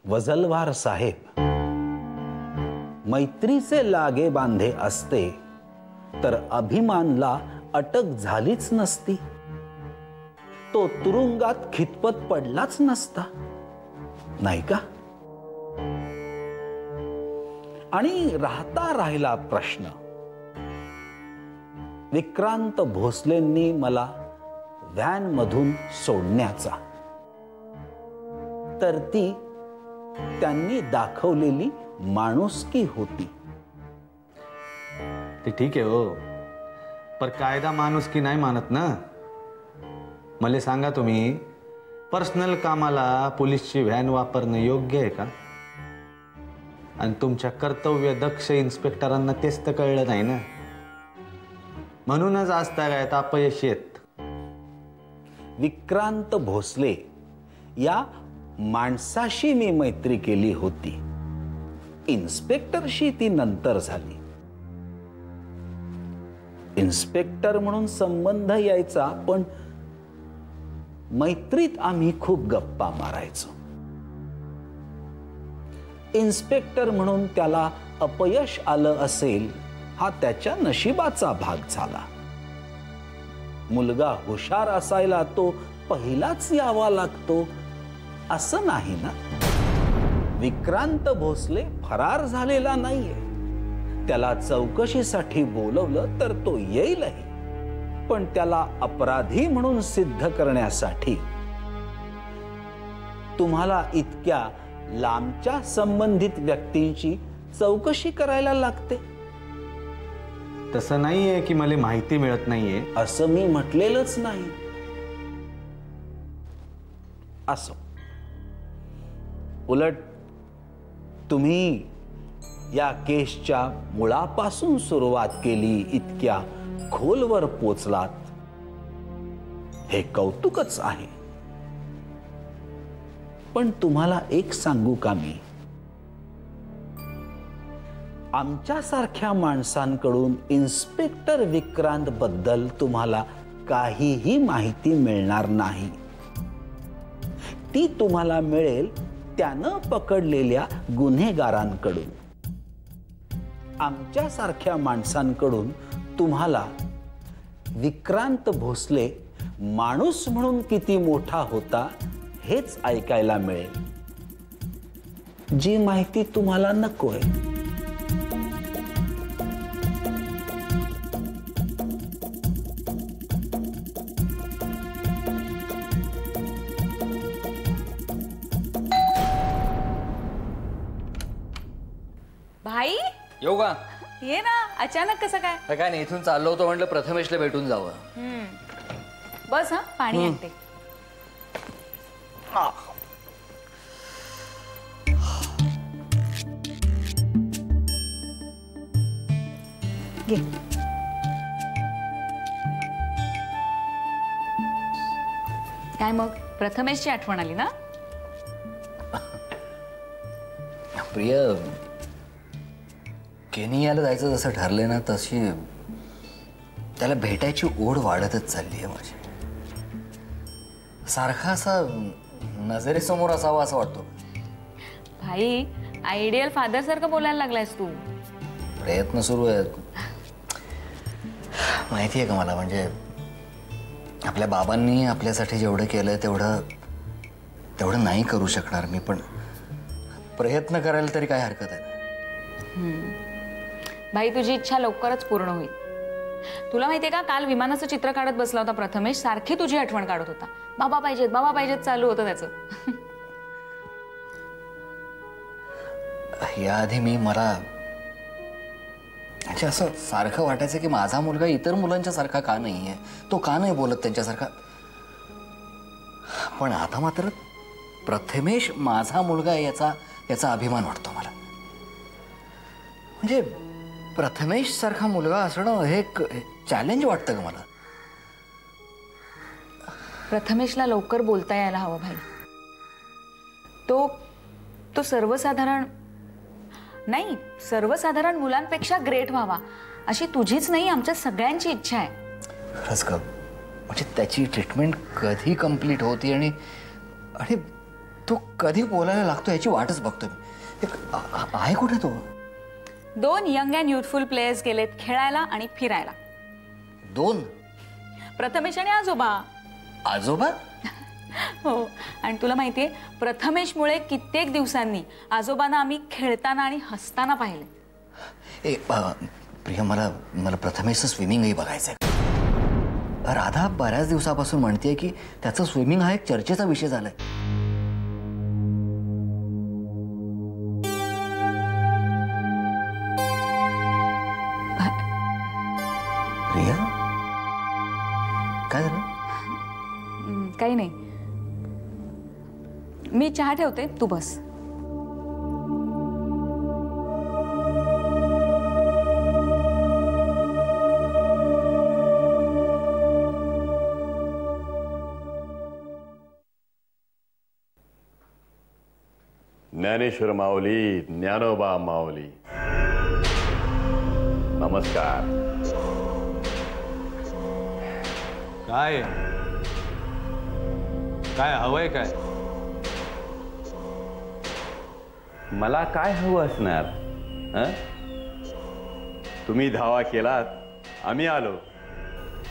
वजलवार साहेब, मैत्रीचे लागे बांधे असते तर अभिमानला अटक झालीच नसती, तो तुरुंगात खितपत पडलाच नसता, नाही का? आणि राहता राहिला प्रश्न, विक्रांत भोसलेंनी मला व्हॅन मधून सोडण्याचा, तर ती त्यांनी दाखवलेली माणुसकी होती. ते ठीक आहे हो, पर कायदा माणुसकी नाही मानत ना. मला सांगा तुम्ही, पर्सनल कामाला पोलीसची व्हॅन वापरणं योग्य आहे का? आणि तुमच्या कर्तव्य दक्ष इन्स्पेक्टरांना तेच तर कळलं नाही ना, म्हणूनच आज काय अपयशी आहेत. विक्रांत भोसले या माणसाशी मी मैत्री केली होती, इन्स्पेक्टरशी ती नंतर झाली. इन्स्पेक्टर म्हणून संबंध यायचा, पण मैत्रीत आम्ही खूप गप्पा मारायचो. इन्स्पेक्टर म्हणून त्याला अपयश आलं असेल हा त्याच्या नशिबाचा भाग झाला. मुलगा हुशार असायला तो पहिलाच यावा लागतो असं नाही ना. विक्रांत भोसले फरार झालेला नाहीये, त्याला चौकशीसाठी बोलवलं तर तो येईलही, पण त्याला अपराधी म्हणून सिद्ध करण्यासाठी तुम्हाला इतक्या लांबच्या संबंधित व्यक्तींची चौकशी करायला लागते. तसं नाहीये की मला माहिती मिळत नाहीये असं मी म्हटलेलंच नाही. असो, उलट तुम्ही या केसच्या मुळापासून सुरुवात केली, इतक्या खोलवर पोचलात, हे कौतुकच आहे. पण तुम्हाला एक सांगू का मी, आमच्यासारख्या माणसांकडून इन्स्पेक्टर विक्रांत बद्दल तुम्हाला काहीही माहिती मिळणार नाही. ती तुम्हाला मिळेल त्यानं पकडलेल्या गुन्हेगारांकडून. आमच्यासारख्या माणसांकडून तुम्हाला विक्रांत भोसले माणूस म्हणून किती मोठा होता हेच ऐकायला मिळेल, जी माहिती तुम्हाला नकोय. भाई येऊ का? ये ना, अचानक कसं काय? काय नाही, इथून चाललो होतो, म्हटलं प्रथमेशला भेटून जावं. बस हा, पाणी आणते. घे. काय मग, प्रथमेशची आठवण आली ना? प्रिय, केनियाला जायचं जसं ठरलंय ना, तशी त्याला भेटायची ओढ वाढतच चालली आहे माझी. सारखा असा नजरेसमोर असावा असं वाटतो. भाई, आयडियल फादर सारखं बोलायला लागलायस तू. प्रयत्न सुरू आहेत, माहिती आहे का मला. म्हणजे आपल्या बाबांनी आपल्यासाठी जेवढं केलं तेवढं नाही करू शकणार मी, पण प्रयत्न करायला तरी काय हरकत आहे. भाई, तुझी इच्छा लवकरच पूर्ण होईल. तुला माहितीये का, काल विमानाचं चित्र काढत बसला होता प्रथमेश, सारखी तुझी आठवण काढत होता. बाबा पाहिजेत चालू होतं त्याचं. याआधी मला म्हणजे असं सारखं वाटायचं की माझा मुलगा इतर मुलांच्या सारखा का नाहीये, तो का नाही बोलत त्यांच्यासारखा. पण आता मात्र प्रथमेश माझा मुलगा आहे याचा अभिमान वाटतो मला. म्हणजे प्रथमेश सारखा मुलगा असणं हे एक चॅलेंज वाटतं का मला. प्रथमेशला लवकर बोलता यायला हवं भाई. तो सर्वसाधारण मुलांपेक्षा ग्रेट व्हावा अशी तुझीच नाही, आमच्या सगळ्यांची इच्छा आहे. खरंच का? म्हणजे त्याची ट्रीटमेंट कधी कंप्लीट होती आणि तो कधी बोलायला लागतो याची वाटच बघतो मी. आहे कुठे तो? 2 यंग अँड युथफुल प्लेयर्स गेलेत खेळायला आणि फिरायला. 2? प्रथमेश आणि आजोबा. आजोबा? हो, आणि तुला माहितीये प्रथमेशमुळे कित्येक दिवसांनी आजोबांना आम्ही खेळताना आणि हसताना पाहिले. प्रिया, मला प्रथमेशचं स्विमिंगही बघायचंय. राधा बऱ्याच दिवसापासून म्हणतेय की त्याचं स्विमिंग हा एक चर्चेचा विषय झालाय. प्रिया, काय झालं? काही नाही, मी चहा ठेवते, तू बस. ज्ञानेश्वर माऊली, ज्ञानोबा माऊली, नमस्कार. काय काय हवंय? काय मला काय हवं असणार? तुम्ही धावा केलात, आम्ही आलो.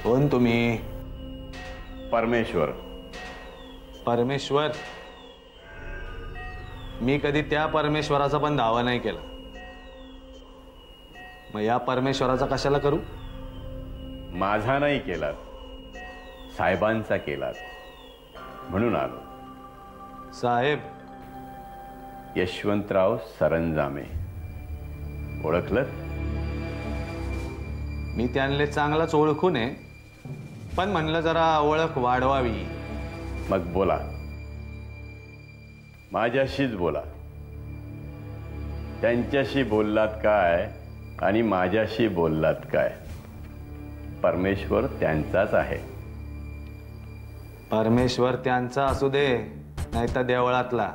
कोण तुम्ही? परमेश्वर. परमेश्वर? मी कधी त्या परमेश्वराचा पण दावा नाही केला. मग या परमेश्वराचा कशाला करू? माझा नाही केलात, साहेबांचा केलात म्हणून आलो. साहेब? यशवंतराव सरंजामे, ओळखलं? मी त्यांना चांगलाच ओळखून आहे, पण म्हणलं जरा ओळख वाढवावी. मग बोला, माझ्याशीच बोला. त्यांच्याशी बोललात काय आणि माझ्याशी बोललात काय? परमेश्वर त्यांचाच आहे. परमेश्वर त्यांचा असू दे नाही तर देवळातला,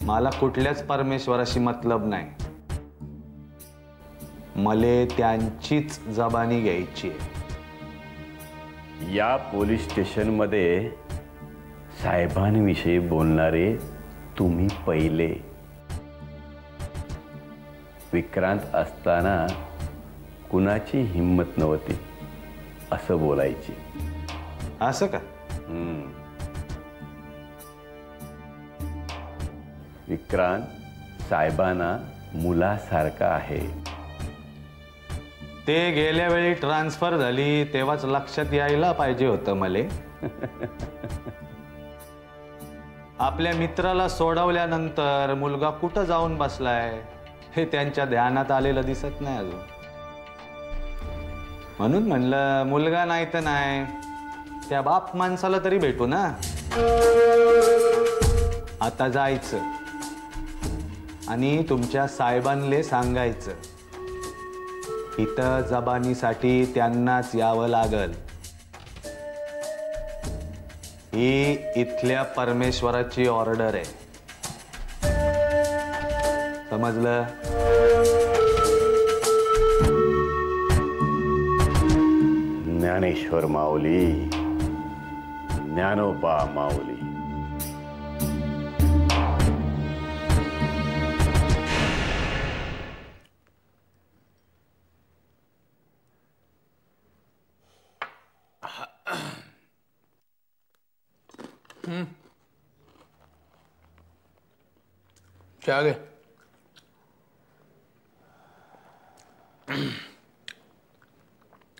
मला कुठल्याच परमेश्वराशी मतलब नाही. मले त्यांचीच जबानी घ्यायची आहे. या पोलीस स्टेशनमध्ये साहेबांविषयी बोलणारे तुम्ही पहिले. विक्रांत असताना कुणाची हिम्मत नव्हती असं बोलायची. असं का? विक्रांत साहेबांना मुलासारखा आहे. ते गेल्या वेळी ट्रान्सफर झाली तेव्हाच लक्षात यायला पाहिजे होतं मले. आपल्या मित्राला सोडवल्यानंतर मुलगा कुठं जाऊन बसलाय हे त्यांच्या ध्यानात आलेलं दिसत नाही अजून. म्हणून म्हणलं मुलगा नाही तर नाही, त्या बाप माणसाला तरी भेटू ना. आता जायचं आणि तुमच्या साहेबांले सांगायचं इथं जबानीसाठी त्यांनाच यावं लागल. ही इथल्या परमेश्वराची ऑर्डर आहे, समजलं? ज्ञानेश्वर माऊली, ज्ञानोबा माऊली. क्या गे?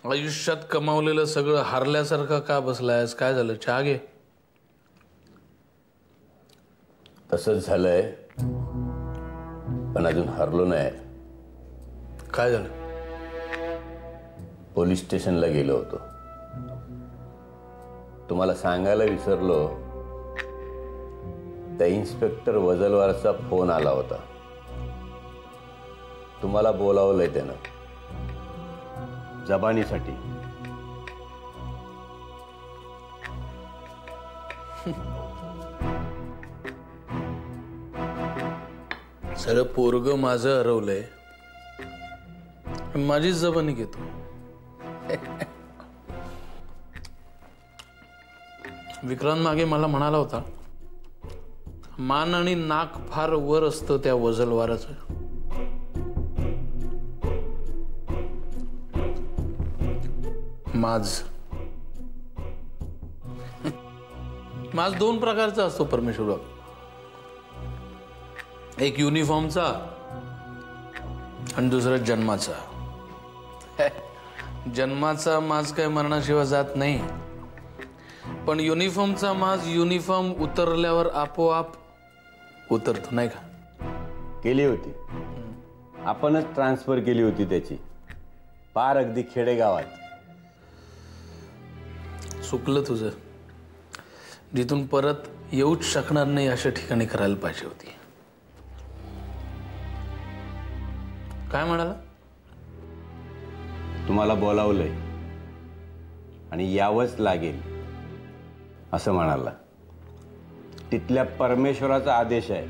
आयुष्यात कमावलेलं सगळं हारल्यासारखं का बसलायस? काय झालं? चहा घे. तसंच झालंय, पण अजून हरलो नाही. काय झालं? पोलीस स्टेशनला गेलो होतो. तुम्हाला सांगायला विसरलो, त्या इन्स्पेक्टर वजलवारचा फोन आला होता. तुम्हाला बोलावलंय त्यानं जबानीसाठी. सर पोरग माझं हरवलंय, माझीच जबानी घेतो. विक्रांत मागे मला म्हणाला होता मान आणि नाक फार वर असतं त्या वजलवाराचं. माज दोन प्रकारचा असतो परमेश्वर. एक युनिफॉर्मचा आणि दुसरा जन्माचा. जन्माचा माज काय मरणाशिवाय जात नाही, पण युनिफॉर्मचा माज युनिफॉर्म उतरल्यावर आपोआप उतरतो, नाही का? केली होती, आपणच ट्रान्सफर केली होती त्याची, पार अगदी खेडेगावात. चुकलं तुझं. जिथून परत येऊच शकणार नाही अशा ठिकाणी करायला पाहिजे होती. काय म्हणाला? तुम्हाला बोलावलंय आणि यावंच लागेल असं म्हणाला. तिथल्या परमेश्वराचा आदेश आहे.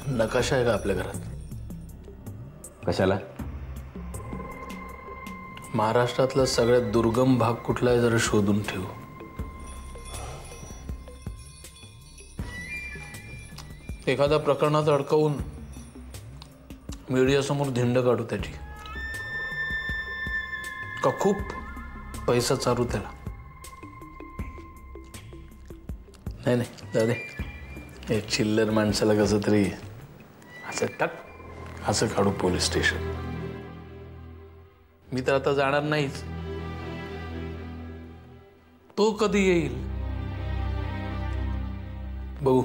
नकाशा आहे का आपल्या घरात? कशाला? महाराष्ट्रातला सगळ्यात दुर्गम भाग कुठला आहे जरा शोधून ठेवू. एखाद्या प्रकरणात अडकवून मीडियासमोर धिंड काढू त्याची, का खूप पैसा चालू त्याला? नाही नाही, जाऊ दे. एक चिल्लर माणसाला कसं तरी असं टाक असं काढू पोलीस स्टेशन. मी तर आता जाणार नाहीच. तो कधी येईल बघू.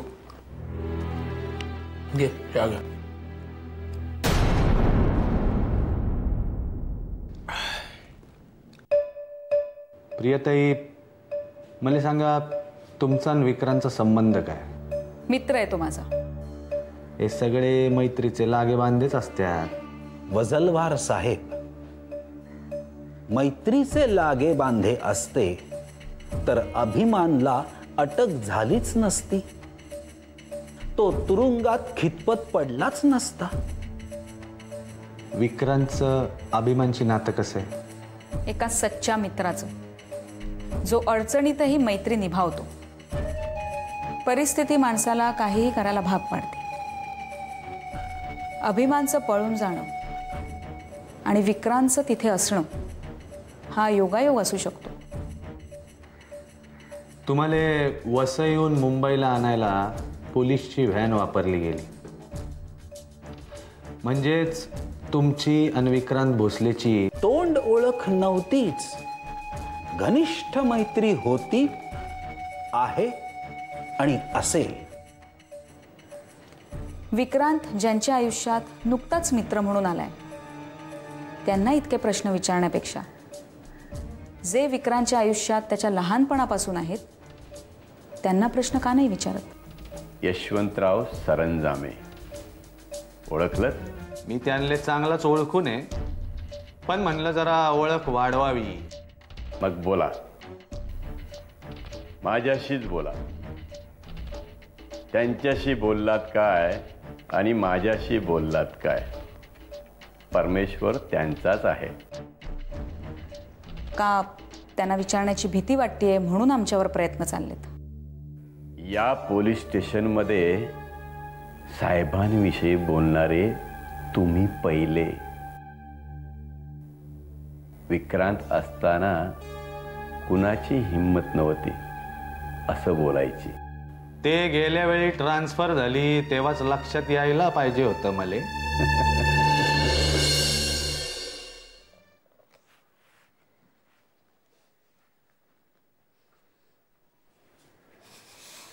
घे जागा. प्रियताई, मला सांगा, तुमचा आणि विक्रांतचा संबंध काय? मित्र आहे तो माझा. हे सगळे मैत्रीचे लागे बांधेच असतात. वजलवार साहेब, मैत्रीचे लागे बांधे असते तर अभिमानला अटक झालीच नसती, तो तुरुंगात खितपत पडलाच नसता. विक्रांतचं अभिमानची नातं कसं आहे? एका सच्च्या मित्राचं, जो अडचणीतही मैत्री निभावतो. परिस्थिती माणसाला काहीही करायला भाग पाडते. अभिमानचं पळून जाणं आणि विक्रांतचं तिथे असणं हा योगायोग असू शकतो. तुम्हाला वसईहून मुंबईला आणायला पोलीसची व्हॅन वापरली गेली, म्हणजेच तुमची आणि विक्रांत भोसलेची तोंड ओळख नव्हतीच, घनिष्ठ मैत्री होती, आहे आणि असेल. विक्रांत ज्यांच्या आयुष्यात नुकताच मित्र म्हणून आलाय, त्यांना इतके प्रश्न विचारण्यापेक्षा जे विक्रांतच्या आयुष्यात त्याच्या लहानपणापासून आहेत त्यांना प्रश्न का नाही विचारत? यशवंतराव सरंजामे, ओळखलं? मी त्यांना चांगलाच ओळखून आहे, पण म्हणलं जरा ओळख वाढवावी. मग बोला, माझ्याशीच बोला. त्यांच्याशी बोललात काय आणि माझ्याशी बोललात काय? परमेश्वर त्यांचाच आहे. का त्यांना विचारण्याची भीती वाटतेय म्हणून आमच्यावर प्रयत्न चाललेत? या पोलीस स्टेशनमध्ये साहेबांविषयी बोलणारे तुम्ही पहिले. विक्रांत असताना कुणाची हिंमत नव्हती असं बोलायची. ते गेल्या वेळी ट्रान्सफर झाली तेव्हाच लक्षात यायला पाहिजे होतं मले.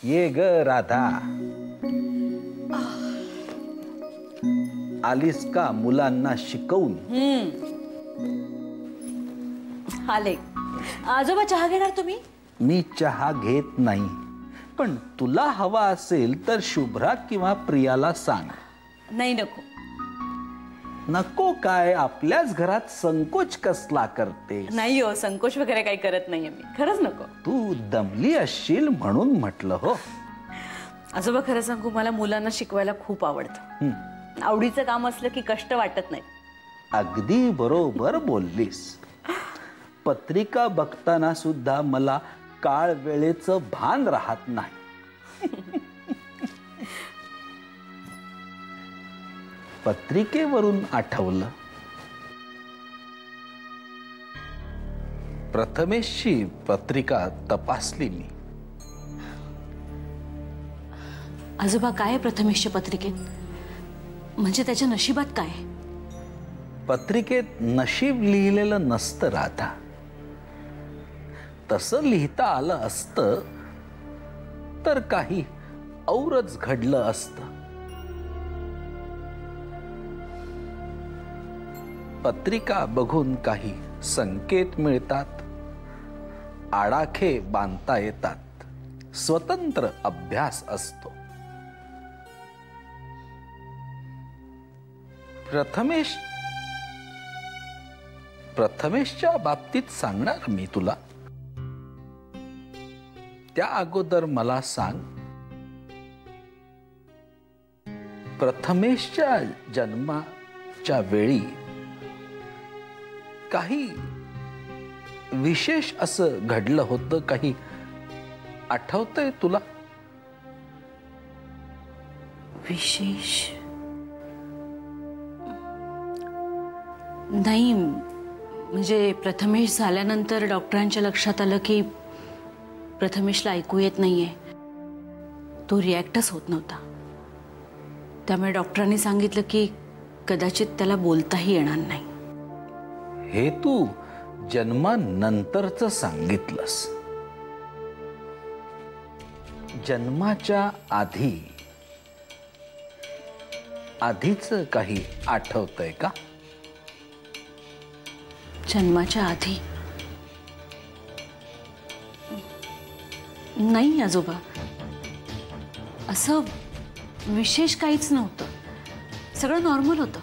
ये ग राधा, आलीस का मुलांना शिकवून? आले. आजोबा चहा घेणार तुम्ही? मी चहा घेत नाही, पण तुला हवा असेल तर शुभ्रा किंवा प्रियाला सांग. नाही, नको. नको काय? आपल्याच घरात संकोच कसला करते? नाही हो, संकोच वगैरे काही करत नाहीये मी. खरंच नको. तू दमली असशील म्हणून म्हटलं हो. आजोबा, खरं सांगू, मला मुलांना शिकवायला खूप आवडतं. आवडीचं काम असलं की कष्ट वाटत नाही. अगदी बरोबर बोललीस. पत्रिका बघताना सुद्धा मला काळ वेळेचं भान राहत नाही. पत्रिकेवरून आठवलं, प्रथमेशची पत्रिका तपासली मी. आजोबा, काय आहे प्रथमेशच्या पत्रिकेत? म्हणजे त्याच्या नशिबात काय? पत्रिकेत नशीब लिहिलेलं नसतं राधा. तसं लिहिता आलं असतं तर काही औरच घडलं असतं. पत्रिका बघून काही संकेत मिळतात, आडाखे बांधता येतात, स्वतंत्र अभ्यास असतो. प्रथमेशच्या बाबतीत सांगणार मी तुला. त्या अगोदर मला सांग, प्रथमेशच्या जन्माच्या वेळी काही विशेष असं घडलं होतं? काही आठवतंय तुला? विशेष नाही. म्हणजे प्रथमेश झाल्यानंतर डॉक्टरांच्या लक्षात आलं की प्रथमेशला ऐकू येत नाहीये, तो रिॲक्टच होत नव्हता. त्यामुळे डॉक्टरांनी सांगितलं की कदाचित त्याला बोलताही येणार नाही. हे तू जन्मानंतरच सांगितलंस. जन्माच्या आधीच काही आठवतंय का? जन्माच्या आधी नाही आजोबा, असं विशेष काहीच नव्हतं. सगळं नॉर्मल होतं.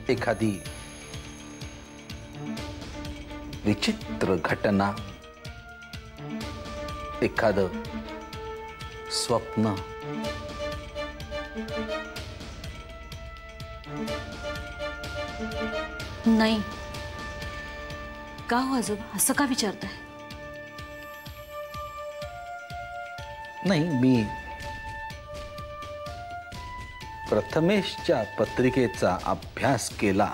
एखादी विचित्र घटना, एखादं स्वप्न, नाही. का हो आजोबा, असं का विचारताय? नाही, मी प्रथमेशच्या पत्रिकेचा अभ्यास केला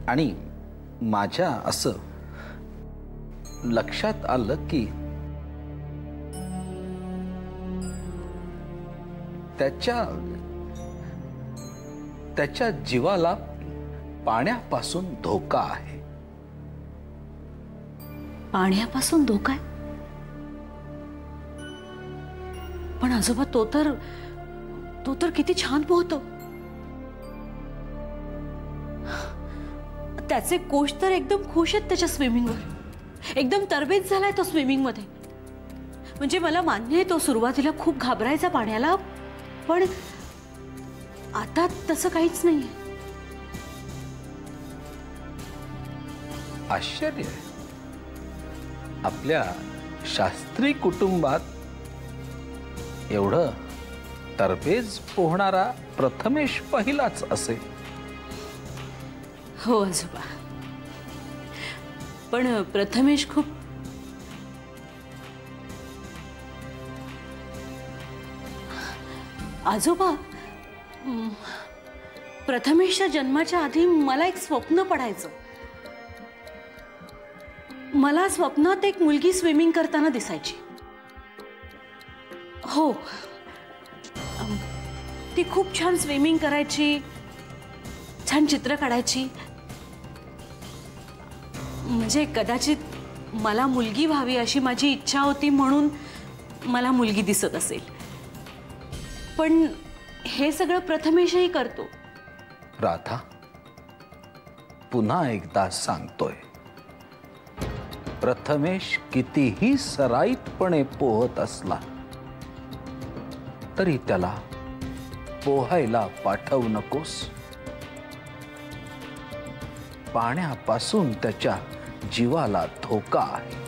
आणि माझ्या असं लक्षात आलं की त्याच्या जीवाला पाण्यापासून धोका आहे. पाण्यापासून धोका आहे? पण आजोबा, तो तर किती छान पोहतो. त्याचे कोच तर एकदम खुश आहेत त्याच्या स्विमिंगवर. एकदम तरबेज झालाय तो स्विमिंग मध्ये. म्हणजे मला मान्य आहे तो सुरुवातीला खूप घाबरायचा पाण्याला, पण आता तसं काहीच नाहीये. आश्चर्य आहे. आपल्या शास्त्री कुटुंबात एवढं तरबेज पोहणारा प्रथमेश पहिलाच असेल. हो आजोबा, पण प्रथमेश खूप आजोबा, प्रथमेशच्या जन्माच्या आधी मला एक स्वप्न पडायचं. मला स्वप्नात एक मुलगी स्विमिंग करताना दिसायची. हो, ती खूप छान स्विमिंग करायची, छान चित्र काढायची. म्हणजे कदाचित मला मुलगी व्हावी अशी माझी इच्छा होती, म्हणून मला मुलगी दिसत असेल. पण हे सगळं प्रथमेशही करतो. राधा, पुन्हा एकदा सांगतोय, प्रथमेश कितीही सराईतपणे पोहत असला तरी त्याला पोहायला पाठवू नकोस. पाण्यापासून त्याच्या जीवाला धोका आहे.